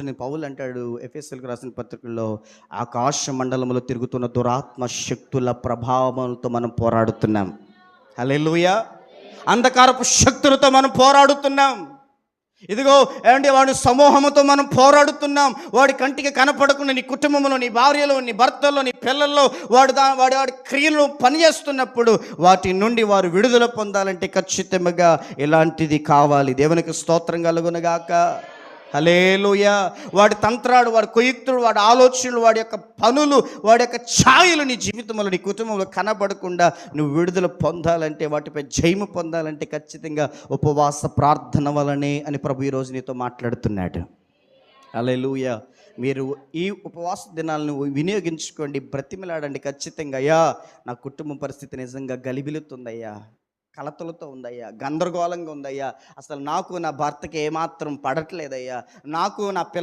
పౌలు అంటాడు ఎఫెసీయులకు రాసిన పత్రికల్లో, ఆకాశ మండలంలో తిరుగుతున్న దురాత్మ శక్తుల ప్రభావంతో మనం పోరాడుతున్నాం. హల్లెలూయా. అంధకారపు శక్తులతో మనం పోరాడుతున్నాం. ఇదిగో ఏమంటే వాడి సమూహంతో మనం పోరాడుతున్నాం. వాడి కంటికి కనపడకుండా నీ కుటుంబంలో, నీ భార్యలో, నీ భర్తలో, నీ పిల్లల్లో వాడి క్రియలు పనిచేస్తున్నప్పుడు వాటి నుండి వారు విడుదల పొందాలంటే ఖచ్చితంగా ఇలాంటిది కావాలి. దేవునికి స్తోత్రం కలుగునుగాక. హల్లెలూయా. వాడి తంత్రాలు, వాడి కుయుక్తులు, వాడి ఆలోచనలు, వాడి యొక్క పనులు, వాడి యొక్క ఛాయలు నీ జీవితంలో, నీ కుటుంబంలో కనబడకుండా నువ్వు విడుదల పొందాలంటే, వాటిపై జయము పొందాలంటే ఖచ్చితంగా ఉపవాస ప్రార్థన వలనే అని ప్రభు ఈరోజు నీతో మాట్లాడుతున్నాడు. హల్లెలూయా. మీరు ఈ ఉపవాస దినాలను వినియోగించుకోండి, బ్రతిమలాడండి ఖచ్చితంగా. అయ్యా, నా కుటుంబం పరిస్థితి నిజంగా గలిబిలుతుందయ్యా, కలతలతో ఉందయ్యా, గందరగోళంగా ఉందయ్యా, అసలు నాకు నా భర్తకి ఏమాత్రం పడట్లేదయ్యా, నాకు నా పిల్ల